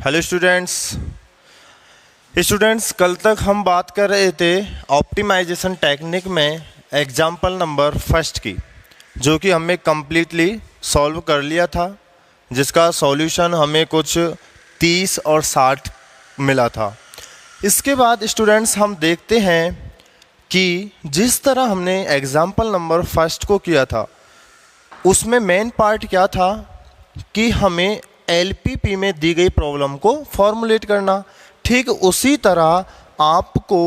Hello students, कल तक हम बात कर रहे थे ऑप्टिमाइजेशन टेक्निक में एग्जाम्पल नंबर फर्स्ट की, जो कि हमें कम्प्लीटली सॉल्व कर लिया था, जिसका सॉल्यूशन हमें कुछ 30 और 60 मिला था। इसके बाद स्टूडेंट्स हम देखते हैं कि जिस तरह हमने एग्जाम्पल नंबर फर्स्ट को किया था, उसमें मेन पार्ट क्या था कि हमें एलपीपी में दी गई प्रॉब्लम को फॉर्मुलेट करना। ठीक उसी तरह आपको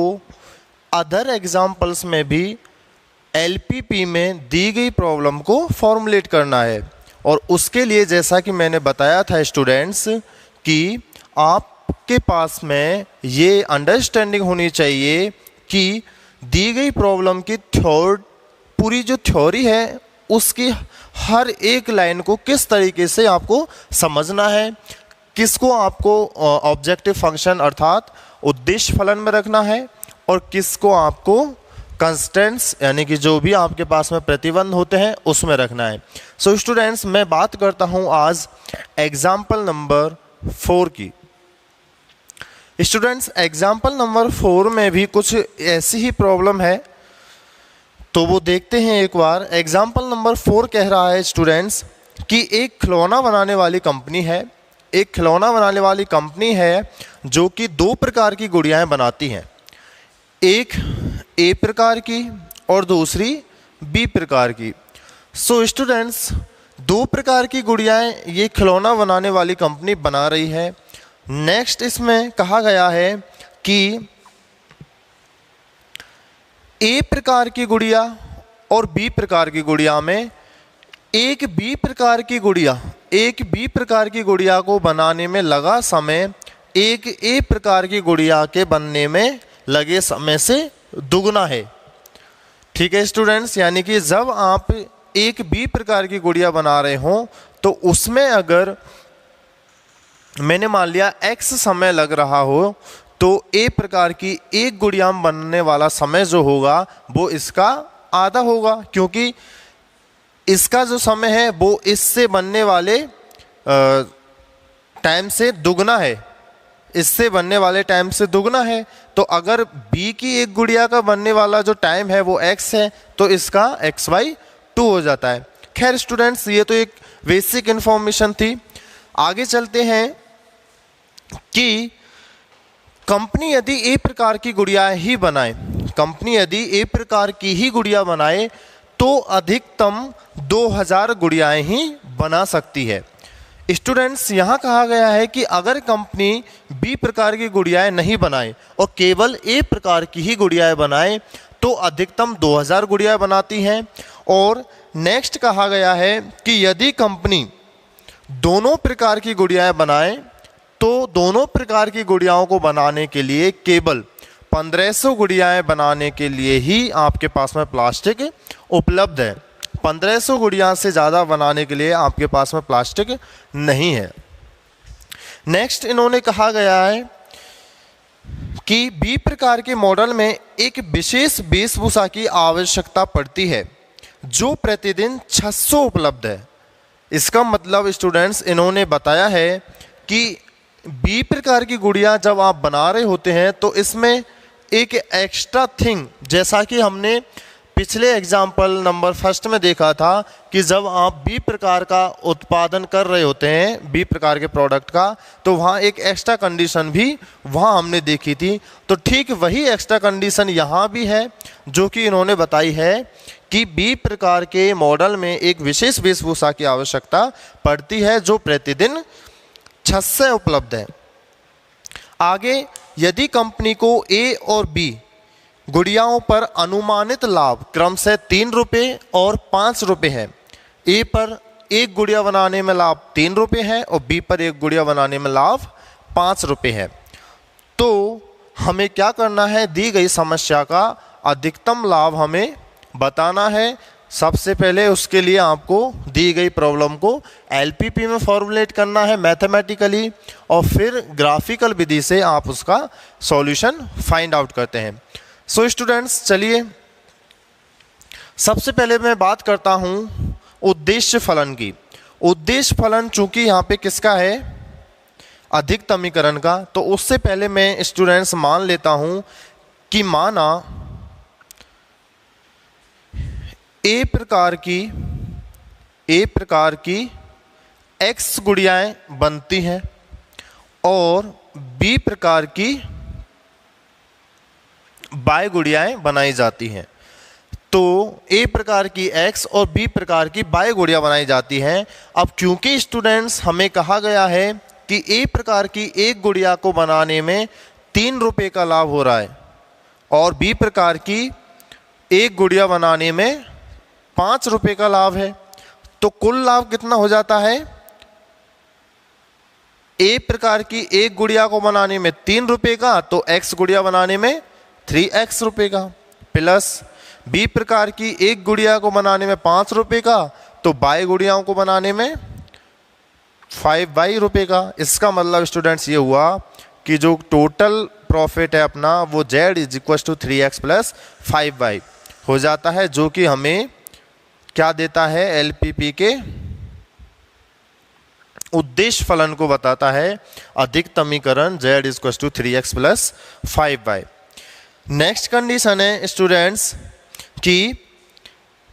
अदर एग्जाम्पल्स में भी एलपीपी में दी गई प्रॉब्लम को फॉर्मुलेट करना है। और उसके लिए जैसा कि मैंने बताया था स्टूडेंट्स कि आपके पास में ये अंडरस्टैंडिंग होनी चाहिए कि दी गई प्रॉब्लम की पूरी जो थ्योरी है उसकी हर एक लाइन को किस तरीके से आपको समझना है, किसको आपको ऑब्जेक्टिव फंक्शन अर्थात उद्देश्य फलन में रखना है और किसको आपको कंस्टेंट्स यानी कि जो भी आपके पास में प्रतिबंध होते हैं उसमें रखना है। सो स्टूडेंट्स, मैं बात करता हूं आज एग्जाम्पल नंबर 4 की। स्टूडेंट्स, एग्जाम्पल नंबर 4 में भी कुछ ऐसी ही प्रॉब्लम है, तो वो देखते हैं एक बार। एग्जाम्पल नंबर 4 कह रहा है स्टूडेंट्स कि एक खिलौना बनाने वाली कंपनी है। एक खिलौना बनाने वाली कंपनी है जो कि 2 प्रकार की गुड़ियाएँ बनाती हैं, एक ए प्रकार की और दूसरी बी प्रकार की। सो स्टूडेंट्स, 2 प्रकार की गुड़ियाएँ ये खिलौना बनाने वाली कंपनी बना रही है। नेक्स्ट इसमें कहा गया है कि ए प्रकार की गुड़िया और बी प्रकार की गुड़िया में एक बी प्रकार की गुड़िया को बनाने में लगा समय एक ए प्रकार की गुड़िया के बनने में लगे समय से दुगना है। ठीक है स्टूडेंट्स, यानी कि जब आप एक बी प्रकार की गुड़िया बना रहे हो तो उसमें अगर मैंने मान लिया x समय लग रहा हो तो ए प्रकार की एक गुड़िया बनने वाला समय जो होगा वो इसका आधा होगा, क्योंकि इसका जो समय है वो इससे बनने वाले टाइम से दुगना है, इससे बनने वाले टाइम से दुगना है। तो अगर बी की एक गुड़िया का बनने वाला जो टाइम है वो x है तो इसका x/2 हो जाता है। खैर स्टूडेंट्स, ये तो एक बेसिक इंफॉर्मेशन थी। आगे चलते हैं कि कंपनी यदि ए प्रकार की गुड़िया ही बनाए, कंपनी यदि ए प्रकार की ही गुड़िया बनाए तो अधिकतम 2000 गुड़ियाएँ ही बना सकती है। स्टूडेंट्स, यहाँ कहा गया है कि अगर कंपनी बी प्रकार की गुड़ियाएँ नहीं बनाए और केवल ए प्रकार की ही गुड़ियाएँ बनाए तो अधिकतम 2000 गुड़ियाएँ बनाती हैं। और नेक्स्ट कहा गया है कि यदि कंपनी दोनों प्रकार की गुड़ियाएँ बनाए तो दोनों प्रकार की गुड़ियाओं को बनाने के लिए केवल 1500 गुड़ियाएँ बनाने के लिए ही आपके पास में प्लास्टिक उपलब्ध है। 1500 गुड़िया से ज़्यादा बनाने के लिए आपके पास में प्लास्टिक नहीं है। नेक्स्ट इन्होंने कहा गया है कि बी प्रकार के मॉडल में एक विशेष वेशभूषा की आवश्यकता पड़ती है जो प्रतिदिन 600 उपलब्ध है। इसका मतलब स्टूडेंट्स, इन्होंने बताया है कि बी प्रकार की गुड़िया जब आप बना रहे होते हैं तो इसमें एक एक्स्ट्रा थिंग, जैसा कि हमने पिछले एग्जाम्पल नंबर फर्स्ट में देखा था कि जब आप बी प्रकार का उत्पादन कर रहे होते हैं, बी प्रकार के प्रोडक्ट का, तो वहाँ एक एक्स्ट्रा कंडीशन भी वहाँ हमने देखी थी। तो ठीक वही एक्स्ट्रा कंडीशन यहाँ भी है जो कि इन्होंने बताई है कि बी प्रकार के मॉडल में एक विशेष वेशभूषा की आवश्यकता पड़ती है जो प्रतिदिन 600 उपलब्ध है। आगे, यदि कंपनी को ए और बी गुड़ियाओं पर अनुमानित लाभ क्रमशः 3 रुपये और 5 रुपये है, ए पर एक गुड़िया बनाने में लाभ 3 रुपये है और बी पर एक गुड़िया बनाने में लाभ 5 रुपये है, तो हमें क्या करना है? दी गई समस्या का अधिकतम लाभ हमें बताना है। सबसे पहले उसके लिए आपको दी गई प्रॉब्लम को एलपीपी में फॉर्मुलेट करना है मैथमेटिकली, और फिर ग्राफिकल विधि से आप उसका सॉल्यूशन फाइंड आउट करते हैं। सो स्टूडेंट्स, चलिए सबसे पहले मैं बात करता हूं उद्देश्य फलन की। उद्देश्य फलन चूंकि यहाँ पे किसका है? अधिकतमीकरण का। तो उससे पहले मैं स्टूडेंट्स मान लेता हूं कि माना ए प्रकार की x गुड़ियाएं बनती हैं और b प्रकार की y गुड़ियाएं बनाई जाती हैं। तो a प्रकार की x और b प्रकार की y गुड़ियां बनाई जाती हैं। अब क्योंकि स्टूडेंट्स हमें कहा गया है कि a प्रकार की एक गुड़िया को बनाने में 3 रुपए का लाभ हो रहा है और b प्रकार की एक गुड़िया बनाने में 5 रुपए का लाभ है, तो कुल लाभ कितना हो जाता है? ए प्रकार की एक गुड़िया को बनाने में 3 रुपए का, तो x गुड़िया बनाने में 3x रुपए का, प्लस बी प्रकार की एक गुड़िया को बनाने में 5 रुपए का, तो y गुड़ियाओं को बनाने में 5y रुपए का। इसका मतलब स्टूडेंट्स ये हुआ कि जो टोटल प्रॉफिट है अपना वो z is equal to 3x plus 5y हो जाता है, जो कि हमें क्या देता है? एलपीपी के उद्देश्य फलन को बताता है, अधिकतमीकरण z is equal to 3x plus 5y। Next condition है स्टूडेंट्स कि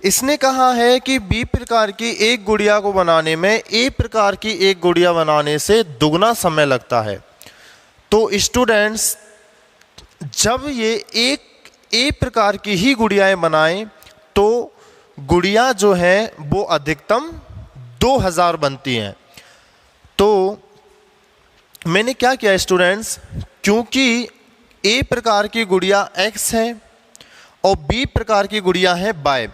इसने कहा है कि बी प्रकार की एक गुड़िया को बनाने में ए प्रकार की एक गुड़िया बनाने से दुगना समय लगता है। तो स्टूडेंट्स जब ये एक ए प्रकार की ही गुड़ियाएं बनाएं तो गुड़िया जो है वो अधिकतम 2000 बनती हैं। तो मैंने क्या किया स्टूडेंट्स, क्योंकि ए प्रकार की गुड़िया x है और बी प्रकार की गुड़िया है y।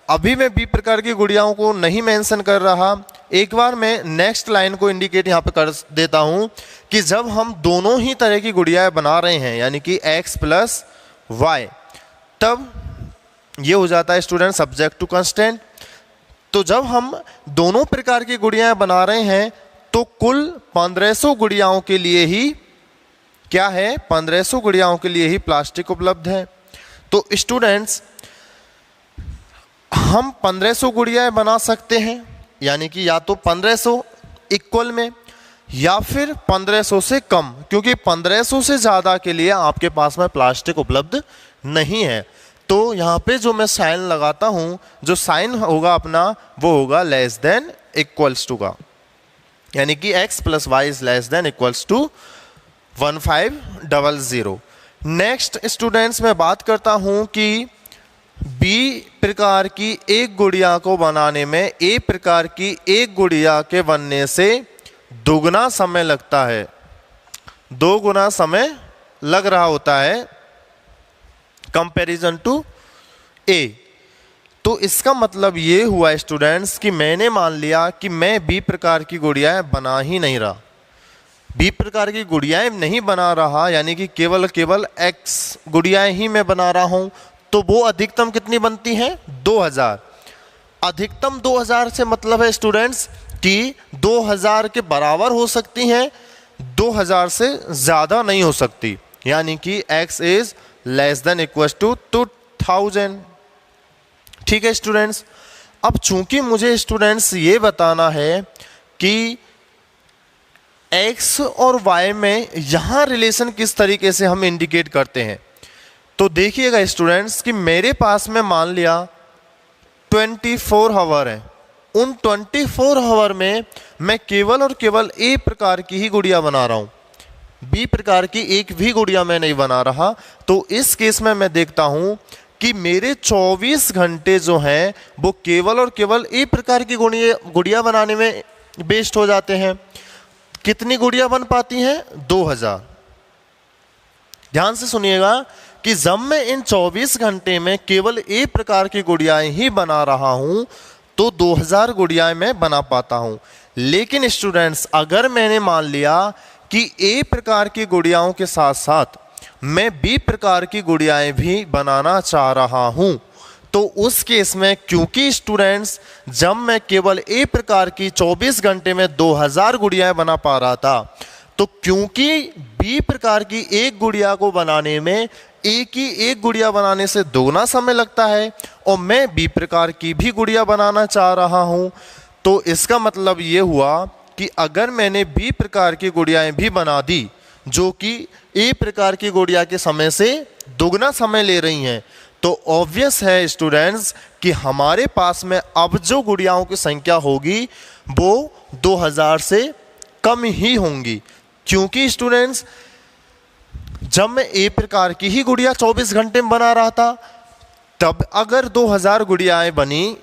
अभी मैं बी प्रकार की गुड़ियाओं को नहीं मेंशन कर रहा, एक बार मैं नेक्स्ट लाइन को इंडिकेट यहाँ पे कर देता हूँ कि जब हम दोनों ही तरह की गुड़ियाएं बना रहे हैं यानी कि x प्लस y, तब ये हो जाता है स्टूडेंट सब्जेक्ट टू कंस्टेंट। तो जब हम दोनों प्रकार की गुड़ियाएं बना रहे हैं तो कुल 1500 गुड़ियाओं के लिए ही क्या है? 1500 गुड़ियाओं के लिए ही प्लास्टिक उपलब्ध है। तो स्टूडेंट्स हम 1500 गुड़ियाएं बना सकते हैं, यानी कि या तो 1500 इक्वल में या फिर 1500 से कम, क्योंकि 1500 से ज़्यादा के लिए आपके पास में प्लास्टिक उपलब्ध नहीं है। तो यहाँ पे जो मैं साइन लगाता हूँ, जो साइन होगा अपना वो होगा लेस देन इक्वल्स टू का, यानी कि x plus y is less than equals to 1500। Next students मैं बात करता हूँ कि बी प्रकार की एक गुड़िया को बनाने में ए प्रकार की एक गुड़िया के बनने से दुगना समय लगता है, 2 गुना समय लग रहा होता है कंपैरिजन टू ए। तो इसका मतलब ये हुआ स्टूडेंट्स कि मैंने मान लिया कि मैं बी प्रकार की गुड़ियाएं बना ही नहीं रहा, बी प्रकार की गुड़ियाएं नहीं बना रहा, यानी कि केवल एक्स गुड़ियाएं ही मैं बना रहा हूं, तो वो अधिकतम कितनी बनती हैं? 2000। अधिकतम 2000 से मतलब है स्टूडेंट्स कि 2000 के बराबर हो सकती हैं, 2000 से ज़्यादा नहीं हो सकती, यानी कि x is less than equal to 2000। ठीक है स्टूडेंट्स। अब चूंकि मुझे स्टूडेंट्स ये बताना है कि x और y में यहाँ रिलेशन किस तरीके से हम इंडिकेट करते हैं, तो देखिएगा स्टूडेंट्स कि मेरे पास में मान लिया 24 आवर है, उन 24 आवर में मैं केवल और केवल ए प्रकार की ही गुड़िया बना रहा हूँ, बी प्रकार की एक भी गुड़िया मैं नहीं बना रहा। तो इस केस में मैं देखता हूँ कि मेरे 24 घंटे जो हैं वो केवल और केवल ए प्रकार की गुड़िया बनाने में वेस्ट हो जाते हैं। कितनी गुड़िया बन पाती हैं? 2000। ध्यान से सुनिएगा कि जब मैं इन 24 घंटे में केवल ए प्रकार की गुड़ियाएं ही बना रहा हूं तो 2000 गुड़ियाएं मैं बना पाता हूं। लेकिन स्टूडेंट्स अगर मैंने मान लिया कि ए प्रकार की गुड़ियाओं के साथ साथ मैं बी प्रकार की गुड़ियाएं भी बनाना चाह रहा हूं, तो उस केस में क्योंकि स्टूडेंट्स जब मैं केवल ए प्रकार की 24 घंटे में 2000 गुड़ियाएं बना पा रहा था, तो क्योंकि बी प्रकार की एक गुड़िया को बनाने में ए की एक गुड़िया बनाने से दोगुना समय लगता है और मैं बी प्रकार की भी गुड़िया बनाना चाह रहा हूं, तो इसका मतलब ये हुआ कि अगर मैंने बी प्रकार की गुड़ियाएं भी बना दी जो कि ए प्रकार की गुड़िया के समय से दुगना समय ले रही हैं, तो ऑब्वियस है स्टूडेंट्स कि हमारे पास में अब जो गुड़ियाओं की संख्या होगी वो 2000 से कम ही होंगी। क्योंकि स्टूडेंट्स जब मैं ए प्रकार की ही गुड़िया 24 घंटे में बना रहा था, तब अगर 2000 गुड़ियाएं बनी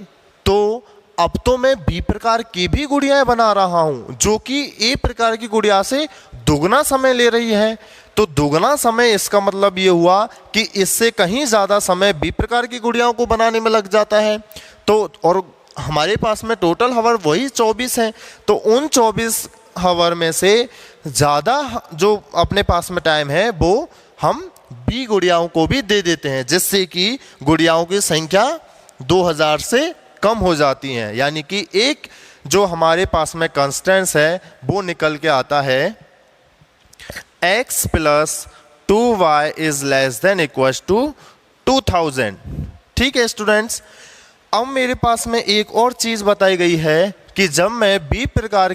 तो अब तो मैं बी प्रकार की भी गुड़ियाएं बना रहा हूं जो कि ए प्रकार की गुड़िया से दुगना समय ले रही है। तो दुगना समय, इसका मतलब ये हुआ कि इससे कहीं ज़्यादा समय बी प्रकार की गुड़ियाओं को बनाने में लग जाता है। तो और हमारे पास में टोटल हावर वही 24 हैं, तो उन 24 हावर में से ज़्यादा जो अपने पास में टाइम है वो हम बी गुड़ियाओं को भी दे देते हैं, जिससे कि गुड़ियाओं की संख्या 2000 से कम हो जाती हैं। यानी कि एक जो हमारे पास में कांस्टेंट्स है वो निकल के आता है x + 2y is less than equals to 2000। ठीक है स्टूडेंट्स, अब मेरे पास में एक और चीज़ बताई गई है कि जब मैं बी प्रकार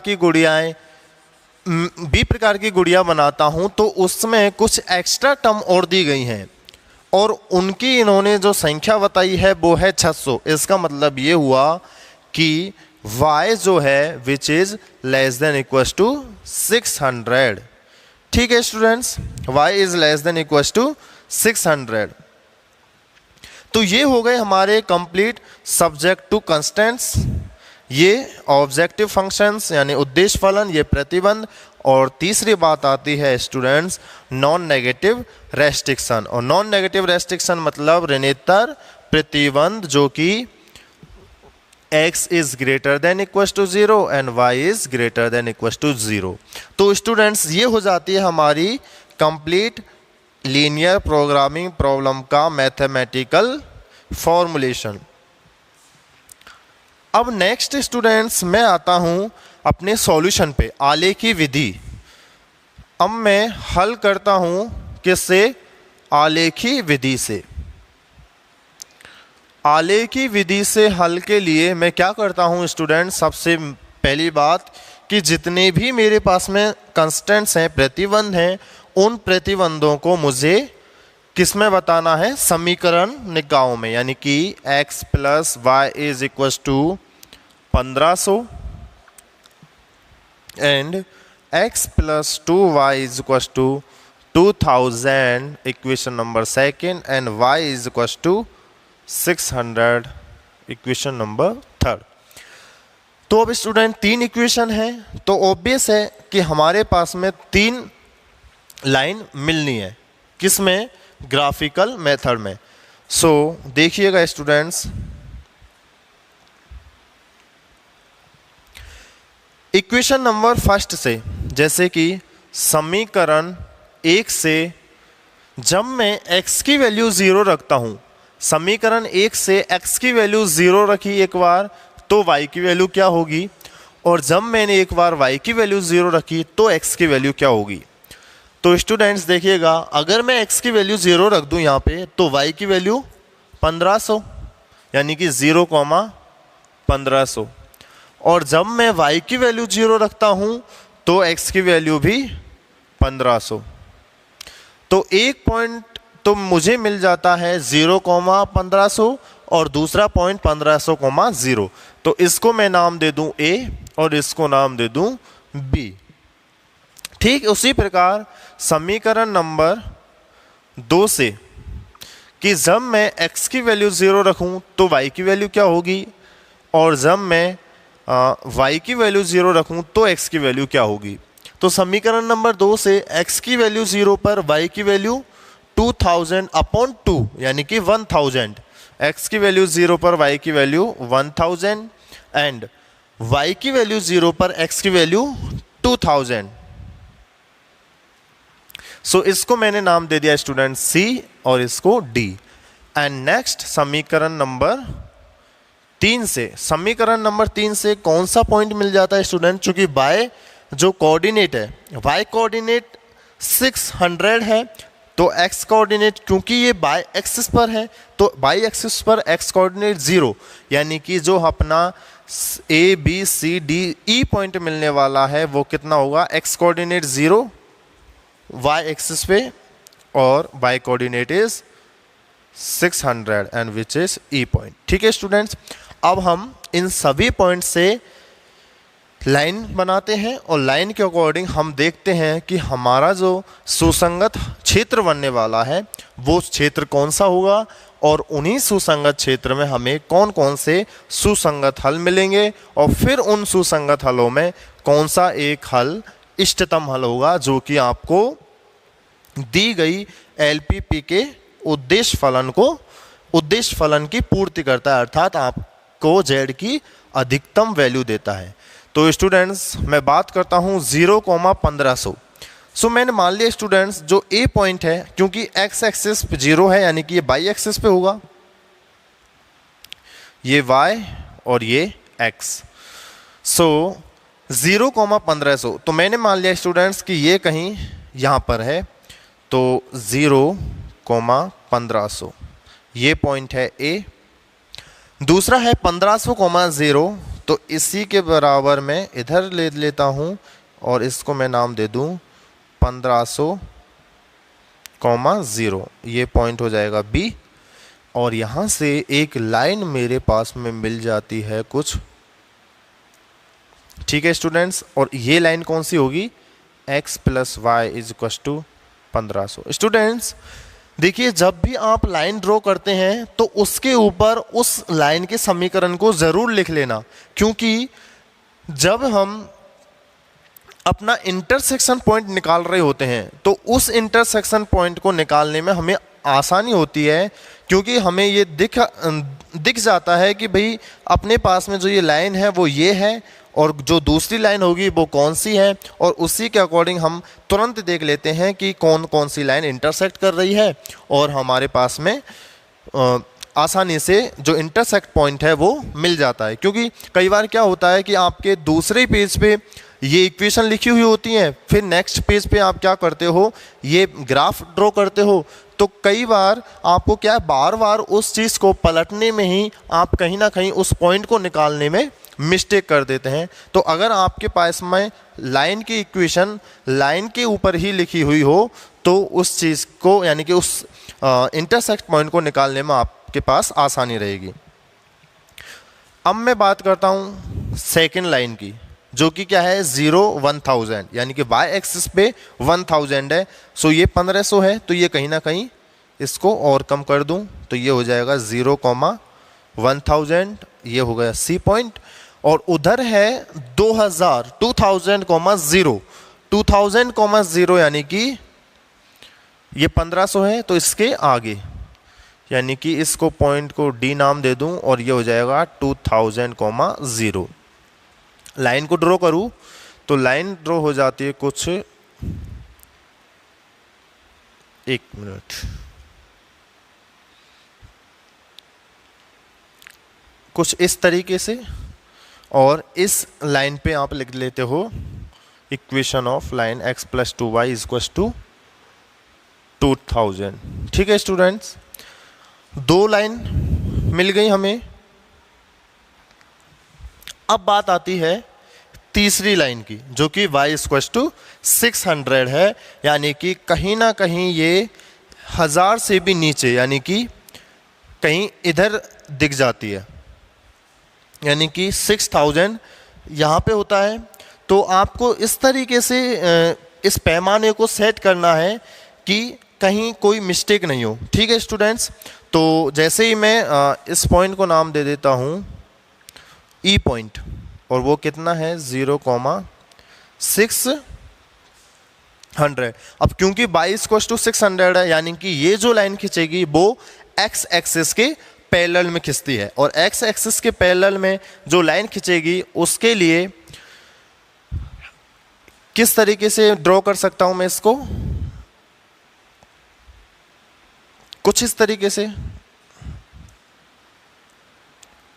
की गुड़िया बनाता हूं तो उसमें कुछ एक्स्ट्रा टर्म और दी गई हैं और उनकी इन्होंने जो संख्या बताई है वो है 600। इसका मतलब ये हुआ कि y जो है which is less than equals to 600। ठीक है students, y is less than equals to 600। तो ये हो गए हमारे कंप्लीट सब्जेक्ट टू कंस्टेंट्स, ये ऑब्जेक्टिव फंक्शंस यानी उद्देश्य फलन, ये प्रतिबंध। और तीसरी बात आती है स्टूडेंट्स नॉन नेगेटिव रेस्ट्रिक्शन। और नॉन नेगेटिव रेस्ट्रिक्शन मतलब ऋणोत्तर प्रतिबंध जो कि x is greater than equals to 0 and y is greater than equals to 0। तो स्टूडेंट्स ये हो जाती है हमारी कंप्लीट लीनियर प्रोग्रामिंग प्रॉब्लम का मैथमेटिकल फॉर्मूलेशन। अब नेक्स्ट स्टूडेंट्स मैं आता हूं अपने सॉल्यूशन पे, आलेखी विधि। अब मैं हल करता हूं किससे? आलेखी विधि से। आलेखी विधि से हल के लिए मैं क्या करता हूं स्टूडेंट, सबसे पहली बात कि जितने भी मेरे पास में कंस्टेंट्स हैं, प्रतिबंध हैं, उन प्रतिबंधों को मुझे किस में बताना है? समीकरण निकायों में। यानी कि x + y is equals to 1500 and x + 2y is equals to 2000 equation number second and y is equals to 600 equation number third. तो अब स्टूडेंट 3 इक्वेशन है, तो ऑब्वियस है कि हमारे पास में 3 लाइन मिलनी है। किसमें? ग्राफिकल मेथड में। सो देखिएगा स्टूडेंट्स, इक्वेशन नंबर फर्स्ट से, जैसे कि समीकरण 1 से जब मैं x की वैल्यू 0 रखता हूं, समीकरण 1 से x की वैल्यू 0 रखी एक बार तो y की वैल्यू क्या होगी, और जब मैंने एक बार y की वैल्यू 0 रखी तो x की वैल्यू क्या होगी। तो स्टूडेंट्स देखिएगा, अगर मैं x की वैल्यू 0 रख दूं यहाँ पे तो y की वैल्यू 1500 यानी कि 0,1500, और जब मैं y की वैल्यू 0 रखता हूं तो x की वैल्यू भी 1500। तो एक पॉइंट तो मुझे मिल जाता है 0,1500 और दूसरा पॉइंट 1500,0। तो इसको मैं नाम दे दूं a और इसको नाम दे दूं b। ठीक उसी प्रकार समीकरण नंबर 2 से कि जब मैं x की वैल्यू 0 रखूं तो y की वैल्यू क्या होगी, और जब मैं y की वैल्यू 0 रखूं तो x की वैल्यू क्या होगी। तो समीकरण नंबर 2 से x की वैल्यू 0 पर y की वैल्यू 2000/2 यानी कि 1000, x की वैल्यू 0 पर y की वैल्यू 1000 एंड y की वैल्यू 0 पर x की वैल्यू 2000। सो इसको मैंने नाम दे दिया स्टूडेंट C और इसको D। एंड नेक्स्ट समीकरण नंबर 3 से, समीकरण नंबर 3 से कौन सा पॉइंट मिल जाता है स्टूडेंट, चूंकि y जो कोऑर्डिनेट है, y कोऑर्डिनेट 600 है, तो x कोऑर्डिनेट क्योंकि ये बाय एक्सिस पर है तो बाय एक्सिस पर x कोऑर्डिनेट 0 यानी कि जो अपना A B C D E point मिलने वाला है वो कितना होगा, एक्स कोऑर्डिनेट 0 वाई एक्सिस पे और y coordinate is 600 and which is E point. ठीक है स्टूडेंट्स, अब हम इन सभी पॉइंट से लाइन बनाते हैं और लाइन के अकॉर्डिंग हम देखते हैं कि हमारा जो सुसंगत क्षेत्र बनने वाला है वो क्षेत्र कौन सा होगा और उन्हीं सुसंगत क्षेत्र में हमें कौन कौन से सुसंगत हल मिलेंगे और फिर उन सुसंगत हलों में कौन सा एक हल इष्टतम हल होगा जो कि आपको दी गई एलपीपी के उद्देश्य फलन की पूर्ति करता है, अर्थात आपको जेड की अधिकतम वैल्यू देता है। तो स्टूडेंट्स मैं बात करता हूँ 0,1500। सो मैंने मान लिया स्टूडेंट्स जो ए पॉइंट है, क्योंकि एक्स एक्सिस 0 है यानी कि ये वाई एक्सिस पे होगा, ये वाई और ये एक्स। सो 0,1500 तो मैंने मान लिया स्टूडेंट्स कि ये कहीं यहाँ पर है, तो 0,1500 ये पॉइंट है ए। दूसरा है 1500,0, तो इसी के बराबर मैं इधर ले लेता हूँ और इसको मैं नाम दे दूँ 1500,0, ये पॉइंट हो जाएगा बी। और यहाँ से एक लाइन मेरे पास में मिल जाती है कुछ, ठीक है स्टूडेंट्स, और ये लाइन कौन सी होगी, x + y = 1500। स्टूडेंट्स देखिए, जब भी आप लाइन ड्रॉ करते हैं तो उसके ऊपर उस लाइन के समीकरण को ज़रूर लिख लेना, क्योंकि जब हम अपना इंटरसेक्शन पॉइंट निकाल रहे होते हैं तो उस इंटरसेक्शन पॉइंट को निकालने में हमें आसानी होती है, क्योंकि हमें ये दिख जाता है कि भाई अपने पास में जो ये लाइन है वो ये है और जो दूसरी लाइन होगी वो कौन सी है, और उसी के अकॉर्डिंग हम तुरंत देख लेते हैं कि कौन कौन सी लाइन इंटरसेक्ट कर रही है और हमारे पास में आसानी से जो इंटरसेक्ट पॉइंट है वो मिल जाता है। क्योंकि कई बार क्या होता है कि आपके दूसरे पेज पे ये इक्वेशन लिखी हुई होती हैं, फिर नेक्स्ट पेज पे आप क्या करते हो, ये ग्राफ ड्रॉ करते हो, तो कई बार आपको क्या बार बार उस चीज़ को पलटने में ही आप कहीं ना कहीं उस पॉइंट को निकालने में मिस्टेक कर देते हैं। तो अगर आपके पास में लाइन की इक्वेशन लाइन के ऊपर ही लिखी हुई हो तो उस चीज़ को यानी कि उस इंटरसेक्ट पॉइंट को निकालने में आपके पास आसानी रहेगी। अब मैं बात करता हूँ सेकेंड लाइन की, जो कि क्या है 0,1000 यानी कि y एक्सिस पे 1000 है। सो ये 1500 है, तो ये कहीं ना कहीं इसको और कम कर दूं तो ये हो जाएगा 0,1000, ये हो गया सी पॉइंट। और उधर है 2000,000 यानी कि ये 1500 है, तो इसके आगे यानी कि इसको पॉइंट को डी नाम दे दूं और ये हो जाएगा 2000,000। लाइन को ड्रॉ करूं तो लाइन ड्रॉ हो जाती है कुछ, एक मिनट, कुछ इस तरीके से, और इस लाइन पे आप लिख लेते हो equation of line x + 2y = 2000। ठीक है स्टूडेंट्स, दो लाइन मिल गई हमें। अब बात आती है तीसरी लाइन की, जो कि y = 600 है, यानी कि कहीं ना कहीं ये 1000 से भी नीचे यानी कि कहीं इधर दिख जाती है, यानी कि 6000 यहाँ पे होता है। तो आपको इस तरीके से इस पैमाने को सेट करना है कि कहीं कोई मिस्टेक नहीं हो। ठीक है स्टूडेंट्स, तो जैसे ही मैं इस पॉइंट को नाम दे देता हूँ ई पॉइंट, और वो कितना है 0,600। अब क्योंकि y = 600 है, यानी कि ये जो लाइन खींचेगी वो x एक्सिस के पैरेलल में खिंचती है, और x एक्सिस के पैरेलल में जो लाइन खींचेगी उसके लिए किस तरीके से ड्रॉ कर सकता हूं मैं इसको, कुछ इस तरीके से,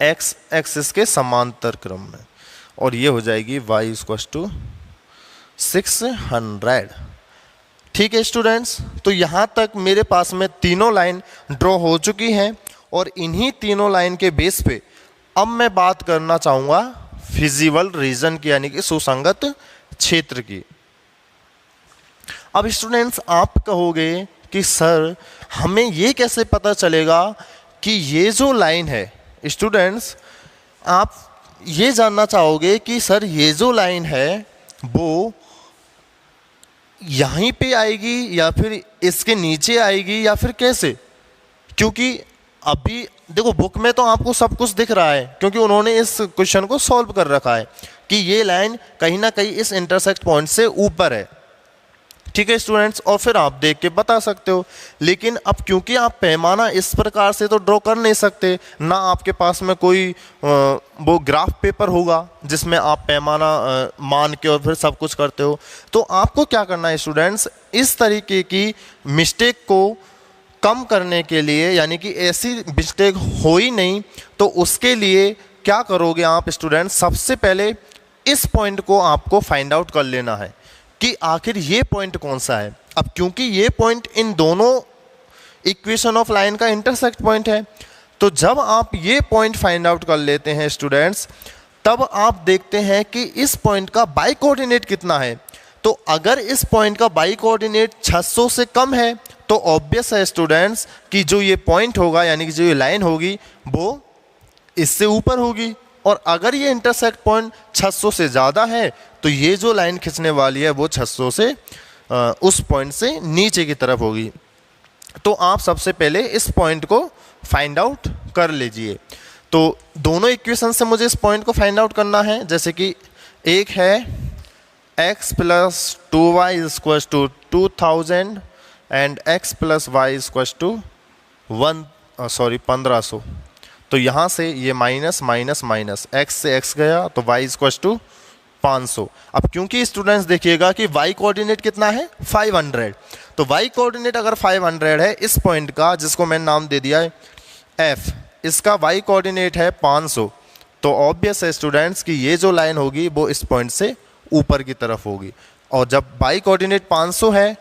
x एक्सिस के समांतर क्रम में, और ये हो जाएगी y = 600। ठीक है स्टूडेंट्स, तो यहाँ तक मेरे पास में तीनों लाइन ड्रॉ हो चुकी हैं, और इन्हीं तीनों लाइन के बेस पे अब मैं बात करना चाहूँगा फिजिबल रीजन की, यानी कि सुसंगत क्षेत्र की। अब स्टूडेंट्स आप कहोगे कि सर हमें ये कैसे पता चलेगा कि ये जो लाइन है, स्टूडेंट्स आप ये जानना चाहोगे कि सर ये जो लाइन है वो यहीं पे आएगी या फिर इसके नीचे आएगी या फिर कैसे? क्योंकि अभी देखो बुक में तो आपको सब कुछ दिख रहा है, क्योंकि उन्होंने इस क्वेश्चन को सॉल्व कर रखा है कि ये लाइन कहीं ना कहीं इस इंटरसेक्ट पॉइंट से ऊपर है। ठीक है स्टूडेंट्स, और फिर आप देख के बता सकते हो। लेकिन अब क्योंकि आप पैमाना इस प्रकार से तो ड्रॉ कर नहीं सकते, ना आपके पास में कोई वो ग्राफ पेपर होगा जिसमें आप पैमाना मान के और फिर सब कुछ करते हो, तो आपको क्या करना है स्टूडेंट्स, इस तरीके की मिस्टेक को कम करने के लिए, यानी कि ऐसी मिस्टेक हो ही नहीं, तो उसके लिए क्या करोगे आप स्टूडेंट्स, सबसे पहले इस पॉइंट को आपको फाइंड आउट कर लेना है कि आखिर ये पॉइंट कौन सा है। अब क्योंकि ये पॉइंट इन दोनों इक्वेशन ऑफ लाइन का इंटरसेक्ट पॉइंट है, तो जब आप ये पॉइंट फाइंड आउट कर लेते हैं स्टूडेंट्स, तब आप देखते हैं कि इस पॉइंट का बाई कोऑर्डिनेट कितना है। तो अगर इस पॉइंट का बाई कोऑर्डिनेट 600 से कम है तो ऑब्वियस है स्टूडेंट्स कि जो ये पॉइंट होगा, यानी कि जो ये लाइन होगी वो इससे ऊपर होगी। और अगर ये इंटरसेक्ट पॉइंट 600 से ज़्यादा है तो ये जो लाइन खींचने वाली है वो 600 से उस पॉइंट से नीचे की तरफ होगी। तो आप सबसे पहले इस पॉइंट को फाइंड आउट कर लीजिए। तो दोनों इक्वेशन से मुझे इस पॉइंट को फाइंड आउट करना है। जैसे कि एक है x + 2y = 2000 and x + y = 1500। तो यहाँ से ये माइनस माइनस माइनस, x से x गया तो y = 500। अब क्योंकि स्टूडेंट्स देखिएगा कि y कोऑर्डिनेट कितना है 500, तो y कोऑर्डिनेट अगर 500 है इस पॉइंट का, जिसको मैंने नाम दे दिया है f, इसका y कोऑर्डिनेट है 500, तो ऑब्वियस है स्टूडेंट्स कि ये जो लाइन होगी वो इस पॉइंट से ऊपर की तरफ होगी। और जब y कोऑर्डिनेट 500 है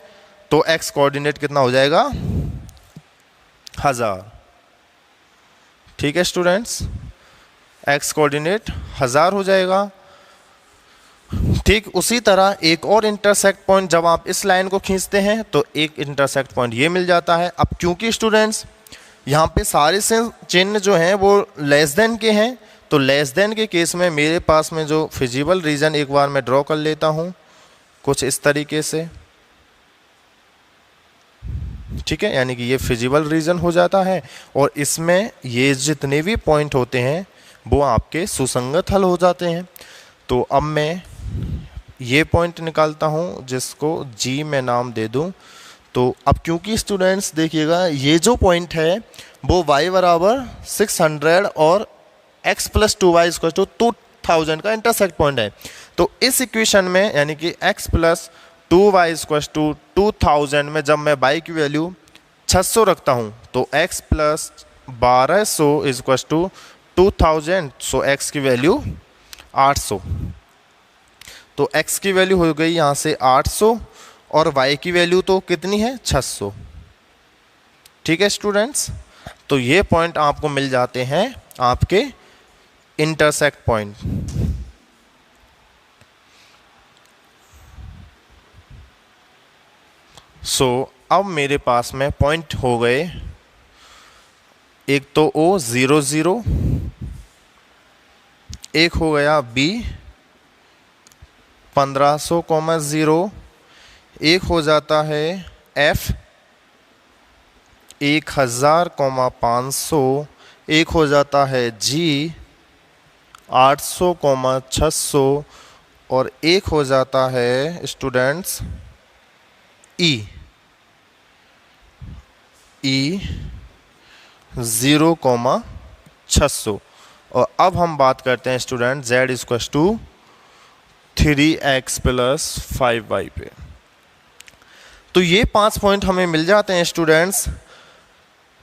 तो x कोऑर्डिनेट कितना हो जाएगा 1000। ठीक है स्टूडेंट्स, x कोऑर्डिनेट 1000 हो जाएगा। ठीक उसी तरह एक और इंटरसेक्ट पॉइंट जब आप इस लाइन को खींचते हैं तो एक इंटरसेक्ट पॉइंट ये मिल जाता है। अब क्योंकि स्टूडेंट्स यहाँ पे सारे से चिन्ह जो हैं वो लेस देन के हैं, तो लेस देन के केस में मेरे पास में जो फिजिबल रीजन एक बार मैं ड्रॉ कर लेता हूँ कुछ इस तरीके से। ठीक है, यानी कि ये फिजिबल रीजन हो जाता है और इसमें ये जितने भी पॉइंट होते हैं वो आपके सुसंगत हल हो जाते हैं। तो अब मैं ये पॉइंट निकालता हूँ जिसको G में नाम दे दूँ। तो अब क्योंकि स्टूडेंट्स देखिएगा ये जो पॉइंट है वो y = 600 और x + 2y = 2000 का इंटरसेक्ट पॉइंट है। तो इस इक्वेशन में यानी कि x + 2y = 2000 में जब मैं y की वैल्यू 600 रखता हूँ तो x + 1200 = 2000, सो x की वैल्यू 800। तो x की वैल्यू हो गई यहाँ से 800 और y की वैल्यू तो कितनी है 600। ठीक है स्टूडेंट्स, तो ये पॉइंट आपको मिल जाते हैं आपके इंटरसेक्ट पॉइंट। सो अब मेरे पास में पॉइंट हो गए, एक तो O 0 0, एक हो गया B 1500,0, एक हो जाता है F 1000,500, एक हो जाता है G 800,600 और एक हो जाता है स्टूडेंट्स E 0,600। और अब हम बात करते हैं स्टूडेंट z = 3x + 5y पे। तो ये 5 पॉइंट हमें मिल जाते हैं स्टूडेंट्स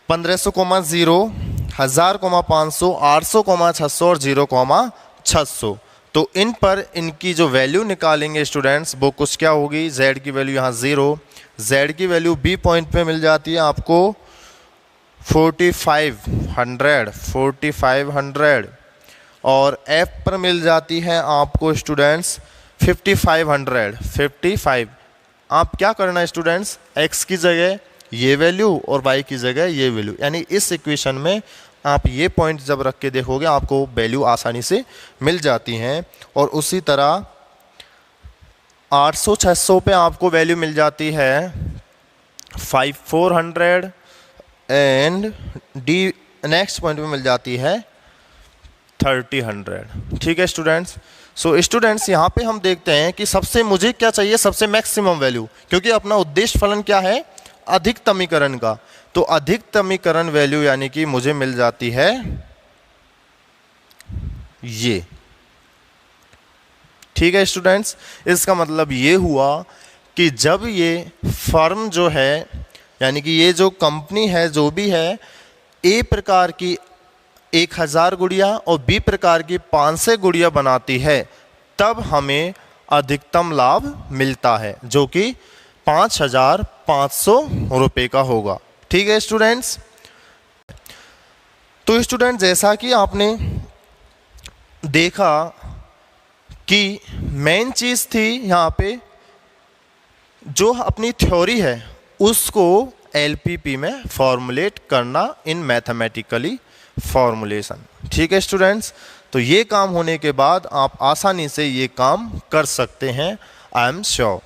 1500,0, 1000,500, 800,600 और 0,600। तो इन पर इनकी जो वैल्यू निकालेंगे स्टूडेंट्स वो कुछ क्या होगी, z की वैल्यू यहाँ 0, z की वैल्यू B पॉइंट पे मिल जाती है आपको 4500, और एफ पर मिल जाती है आपको स्टूडेंट्स 5500। आप क्या करना है स्टूडेंट्स, एक्स की जगह ये वैल्यू और वाई की जगह ये वैल्यू, यानी इस इक्वेशन में आप ये पॉइंट जब रख के देखोगे आपको वैल्यू आसानी से मिल जाती हैं। और उसी तरह 800-600 पे आपको वैल्यू मिल जाती है 5400 एंड डी नेक्स्ट पॉइंट में मिल जाती है 3000। ठीक है स्टूडेंट्स। सो स्टूडेंट्स यहाँ पे हम देखते हैं कि सबसे मुझे क्या चाहिए, सबसे मैक्सिमम वैल्यू, क्योंकि अपना उद्देश्य फलन क्या है, अधिकतमीकरण का। तो अधिकतमीकरण वैल्यू यानी कि मुझे मिल जाती है ये। ठीक है स्टूडेंट्स, इसका मतलब ये हुआ कि जब ये फर्म जो है यानी कि ये जो कंपनी है जो भी है, ए प्रकार की 1000 गुड़िया और बी प्रकार की 500 गुड़िया बनाती है, तब हमें अधिकतम लाभ मिलता है जो कि 5500 रुपये का होगा। ठीक है स्टूडेंट्स। तो स्टूडेंट जैसा कि आपने देखा कि मेन चीज़ थी यहाँ पे जो अपनी थ्योरी है उसको एलपीपी में फॉर्मुलेट करना इन मैथमेटिकली फॉर्मुलेशन। ठीक है स्टूडेंट्स, तो ये काम होने के बाद आप आसानी से ये काम कर सकते हैं, आई एम श्योर।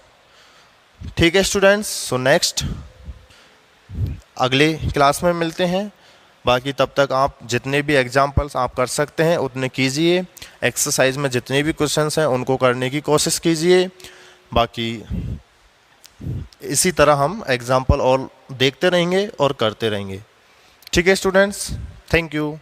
ठीक है स्टूडेंट्स, सो नेक्स्ट अगले क्लास में मिलते हैं। बाकी तब तक आप जितने भी एग्जाम्पल्स आप कर सकते हैं उतने कीजिए, एक्सरसाइज में जितने भी क्वेश्चंस हैं उनको करने की कोशिश कीजिए। बाकी इसी तरह हम एग्जाम्पल और देखते रहेंगे और करते रहेंगे। ठीक है स्टूडेंट्स, थैंक यू।